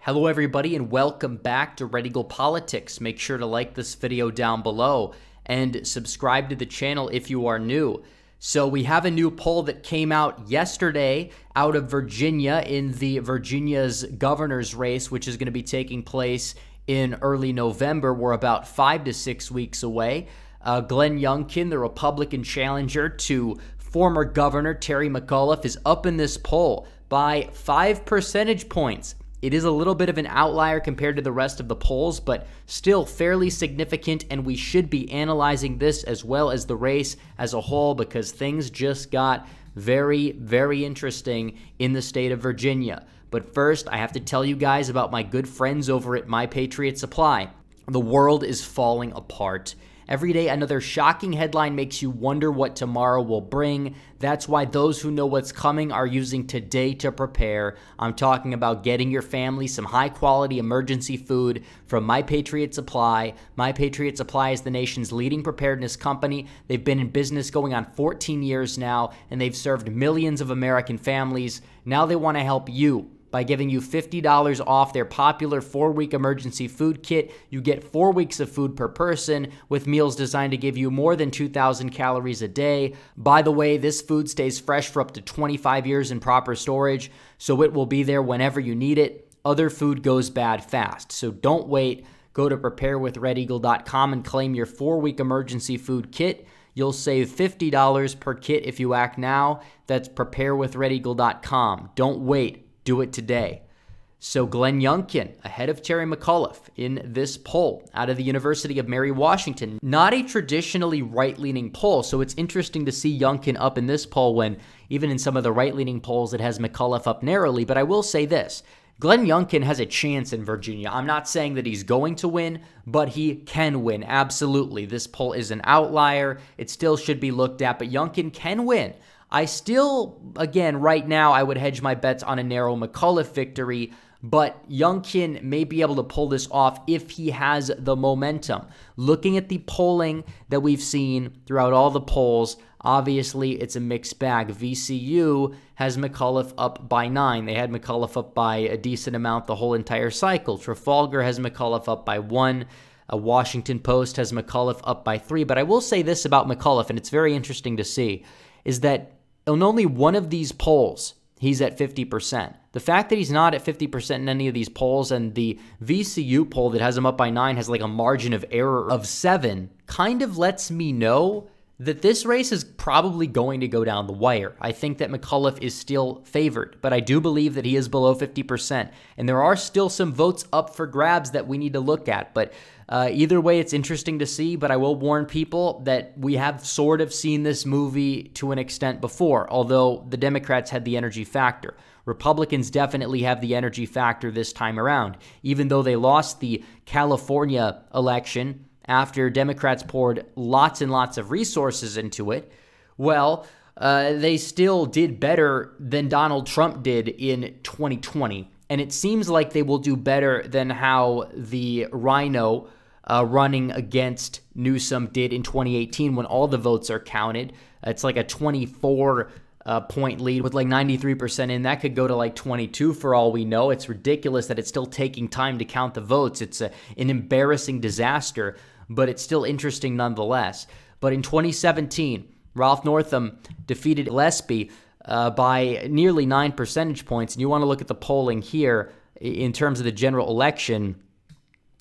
Hello everybody and welcome back to Red Eagle Politics. Make sure to like this video down below and subscribe to the channel if you are new. So we have a new poll that came out yesterday out of Virginia in the Virginia's governor's race, which is going to be taking place in early November. We're about 5 to 6 weeks away. Glenn Youngkin, the Republican challenger to former Governor Terry McAuliffe, is up in this poll by 5 percentage points. It is a little bit of an outlier compared to the rest of the polls, but still fairly significant, and we should be analyzing this as well as the race as a whole because things just got very, very interesting in the state of Virginia. But first, I have to tell you guys about my good friends over at My Patriot Supply. The world is falling apart. Every day, another shocking headline makes you wonder what tomorrow will bring. That's why those who know what's coming are using today to prepare. I'm talking about getting your family some high-quality emergency food from My Patriot Supply. My Patriot Supply is the nation's leading preparedness company. They've been in business going on 14 years now, and they've served millions of American families. Now they want to help you by giving you $50 off their popular 4-week emergency food kit. You get 4 weeks of food per person with meals designed to give you more than 2,000 calories a day. By the way, this food stays fresh for up to 25 years in proper storage, so it will be there whenever you need it. Other food goes bad fast, so don't wait. Go to preparewithredeagle.com and claim your 4-week emergency food kit. You'll save $50 per kit if you act now. That's preparewithredeagle.com. Don't wait. Do it today. So Glenn Youngkin ahead of Terry McAuliffe in this poll out of the University of Mary Washington. Not a traditionally right-leaning poll, so it's interesting to see Youngkin up in this poll when even in some of the right-leaning polls it has McAuliffe up narrowly. But I will say this, Glenn Youngkin has a chance in Virginia. I'm not saying that he's going to win, but he can win, absolutely. This poll is an outlier. It still should be looked at, but Youngkin can win. I still, again, right now, I would hedge my bets on a narrow McAuliffe victory, but Youngkin may be able to pull this off if he has the momentum. Looking at the polling that we've seen throughout all the polls, obviously it's a mixed bag. VCU has McAuliffe up by 9. They had McAuliffe up by a decent amount the whole entire cycle. Trafalgar has McAuliffe up by 1. Washington Post has McAuliffe up by 3. But I will say this about McAuliffe, and it's very interesting to see, is that in only one of these polls, he's at 50%. The fact that he's not at 50% in any of these polls, and the VCU poll that has him up by 9 has like a margin of error of 7, kind of lets me know that this race is probably going to go down the wire. I think that McAuliffe is still favored, but I do believe that he is below 50%. And there are still some votes up for grabs that we need to look at. But either way, it's interesting to see, but I will warn people that we have sort of seen this movie to an extent before, although the Democrats had the energy factor. Republicans definitely have the energy factor this time around. Even though they lost the California election after Democrats poured lots and lots of resources into it, well, they still did better than Donald Trump did in 2020. And it seems like they will do better than how the Rhino running against Newsom did in 2018 when all the votes are counted. It's like a 24-point lead with like 93% in. That could go to like 22 for all we know. It's ridiculous that it's still taking time to count the votes. It's an embarrassing disaster, but it's still interesting nonetheless. But in 2017, Ralph Northam defeated Gillespie by nearly 9 percentage points. And you want to look at the polling here in terms of the general election.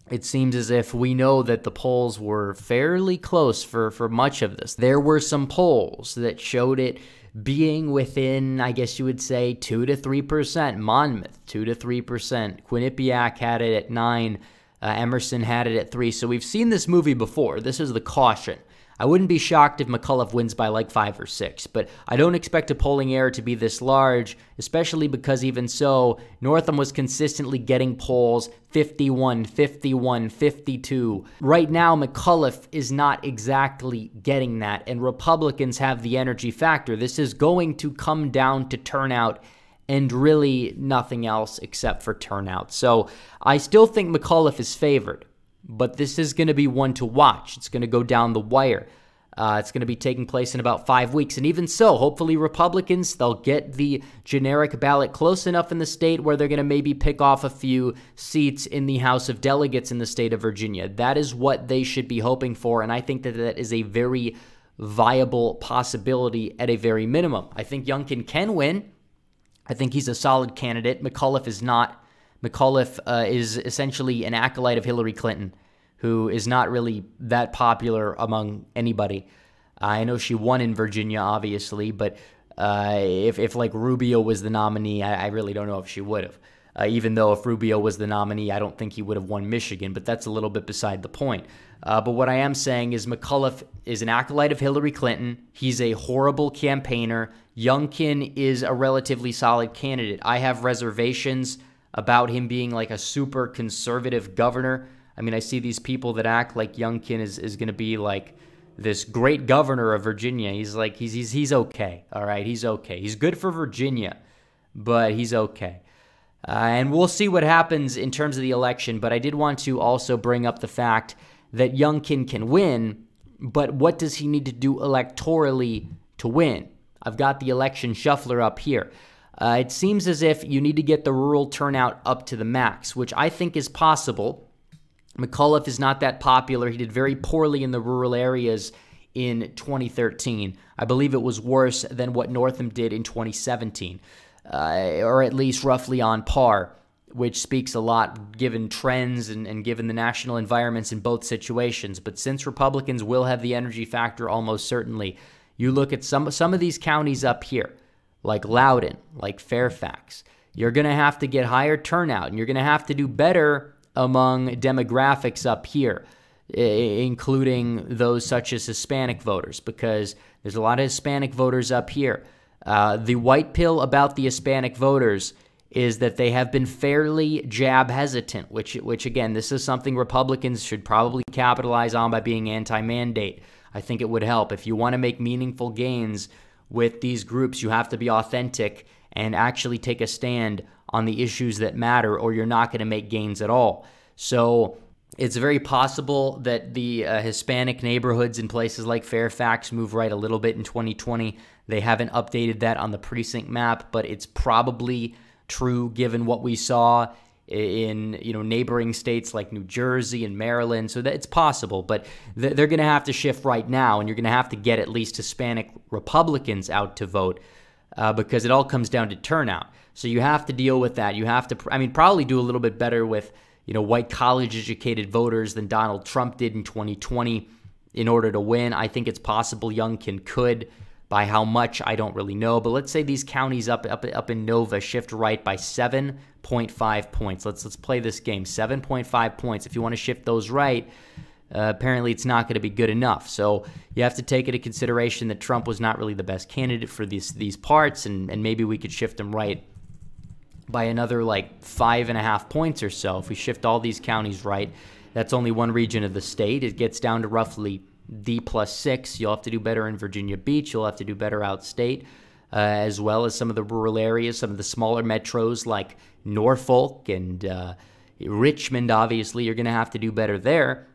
It seems as if we know that the polls were fairly close for much of this. There were some polls that showed it being within, I guess you would say, 2 to 3%. Monmouth, 2 to 3%. Quinnipiac had it at 9. Emerson had it at 3. So we've seen this movie before. This is the caution. I wouldn't be shocked if McAuliffe wins by like 5 or 6, but I don't expect a polling error to be this large, especially because even so, Northam was consistently getting polls 51, 51, 52. Right now, McAuliffe is not exactly getting that, and Republicans have the energy factor. This is going to come down to turnout and really nothing else except for turnout. So I still think McAuliffe is favored, but this is going to be one to watch. It's going to go down the wire. It's going to be taking place in about 5 weeks. And even so, hopefully Republicans, they'll get the generic ballot close enough in the state where they're going to maybe pick off a few seats in the House of Delegates in the state of Virginia. That is what they should be hoping for, and I think that that is a very viable possibility at a very minimum. I think Youngkin can win. I think he's a solid candidate. McAuliffe is not. McAuliffe is essentially an acolyte of Hillary Clinton, who is not really that popular among anybody. I know she won in Virginia, obviously, but if like Rubio was the nominee, I really don't know if she would have. Even though if Rubio was the nominee, I don't think he would have won Michigan, but that's a little bit beside the point. But what I am saying is McAuliffe is an acolyte of Hillary Clinton. He's a horrible campaigner. Youngkin is a relatively solid candidate. I have reservations about him being like a super conservative governor. I mean, I see these people that act like Youngkin is going to be like this great governor of Virginia. He's like, he's okay. All right, he's okay. He's good for Virginia, but he's okay. And we'll see what happens in terms of the election. But I did want to also bring up the fact that Youngkin can win, but what does he need to do electorally to win? I've got the election shuffler up here. It seems as if you need to get the rural turnout up to the max, which I think is possible. McAuliffe is not that popular. He did very poorly in the rural areas in 2013. I believe it was worse than what Northam did in 2017, or at least roughly on par, which speaks a lot given trends and given the national environments in both situations. But since Republicans will have the energy factor almost certainly, you look at some of these counties up here, like Loudoun, like Fairfax, you're going to have to get higher turnout, and you're going to have to do better among demographics up here, including those such as Hispanic voters, because there's a lot of Hispanic voters up here. The white pill about the Hispanic voters is that they have been fairly jab hesitant, which again, this is something Republicans should probably capitalize on by being anti-mandate. I think it would help. If you want to make meaningful gains with these groups, you have to be authentic and actually take a stand on the issues that matter, or you're not going to make gains at all. So it's very possible that the Hispanic neighborhoods in places like Fairfax move right a little bit in 2020. They haven't updated that on the precinct map, but it's probably true given what we saw in neighboring states like New Jersey and Maryland. So that it's possible, but they're going to have to shift right now, and you're going to have to get at least Hispanic Republicans out to vote because it all comes down to turnout. So you have to deal with that. You have to, probably do a little bit better with, white college-educated voters than Donald Trump did in 2020 in order to win. I think it's possible Youngkin could. By how much, I don't really know. But let's say these counties up in Nova shift right by 7.5 points. Let's play this game. 7.5 points. If you want to shift those right, apparently it's not going to be good enough. So you have to take into consideration that Trump was not really the best candidate for these parts, and maybe we could shift them right by another like 5.5 points or so. If we shift all these counties right, that's only one region of the state. It gets down to roughly D+6. You'll have to do better in Virginia Beach. You'll have to do better outstate, as well as some of the rural areas, some of the smaller metros like Norfolk and Richmond. Obviously, you're going to have to do better there.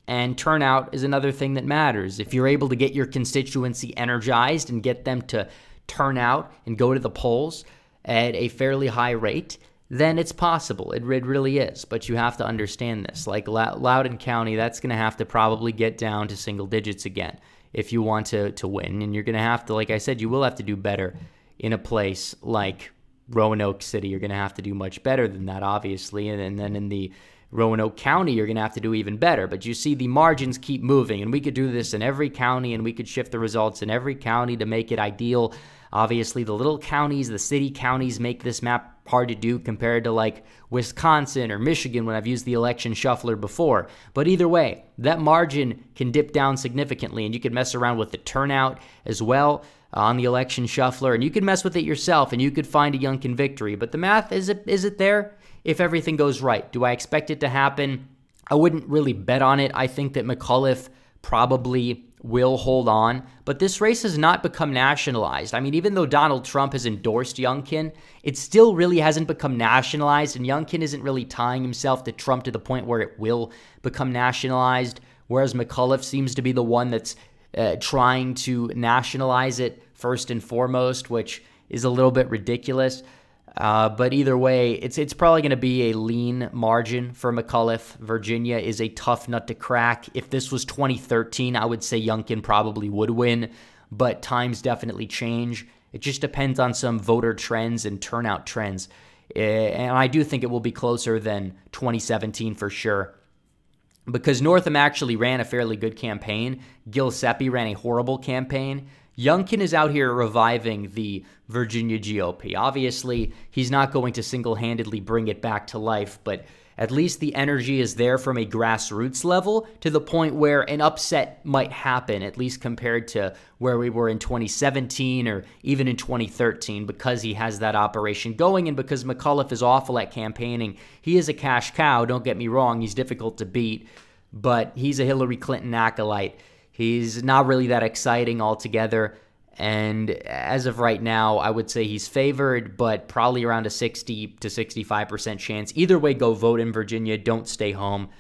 And turnout is another thing that matters. If you're able to get your constituency energized and get them to turn out and go to the polls at a fairly high rate, then it's possible. It really is. But you have to understand this. Like Loudoun County, that's going to have to probably get down to single digits again if you want to win. And you're going to have to, like I said, you will have to do better in a place like Roanoke City. You're going to have to do much better than that, obviously. And then in the Roanoke County, you're going to have to do even better. But you see, the margins keep moving, and we could do this in every county, and we could shift the results in every county to make it ideal. Obviously, the little counties, the city counties make this map hard to do compared to like Wisconsin or Michigan when I've used the election shuffler before. But either way, that margin can dip down significantly, and you can mess around with the turnout as well on the election shuffler, and you can mess with it yourself, and you could find a Youngkin victory. But the math, is it there if everything goes right? Do I expect it to happen? I wouldn't really bet on it. I think that McAuliffe probably will hold on, but this race has not become nationalized. I mean, even though Donald Trump has endorsed Youngkin, it still really hasn't become nationalized, and Youngkin isn't really tying himself to Trump to the point where it will become nationalized, whereas McAuliffe seems to be the one that's trying to nationalize it first and foremost, which is a little bit ridiculous. But either way, it's probably going to be a lean margin for McAuliffe. Virginia is a tough nut to crack. If this was 2013, I would say Youngkin probably would win, but times definitely change. It just depends on some voter trends and turnout trends. And I do think it will be closer than 2017 for sure. Because Northam actually ran a fairly good campaign. Cashapp ran a horrible campaign. Youngkin is out here reviving the Virginia GOP. Obviously, he's not going to single-handedly bring it back to life, but at least the energy is there from a grassroots level to the point where an upset might happen, at least compared to where we were in 2017 or even in 2013, because he has that operation going and because McAuliffe is awful at campaigning. He is a cash cow, don't get me wrong. He's difficult to beat, but he's a Hillary Clinton acolyte. He's not really that exciting altogether, and as of right now, I would say he's favored, but probably around a 60 to 65% chance. Either way, go vote in Virginia. Don't stay home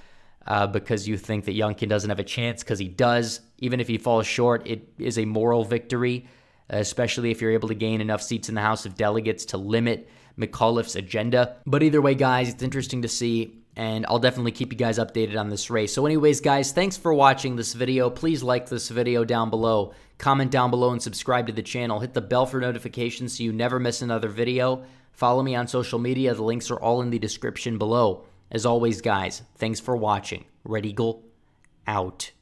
because you think that Youngkin doesn't have a chance, because he does. Even if he falls short, it is a moral victory, especially if you're able to gain enough seats in the House of Delegates to limit McAuliffe's agenda. But either way, guys, it's interesting to see, and I'll definitely keep you guys updated on this race. So anyways, guys, thanks for watching this video. Please like this video down below, comment down below, and subscribe to the channel. Hit the bell for notifications so you never miss another video. Follow me on social media. The links are all in the description below. As always, guys, thanks for watching. Red Eagle, out.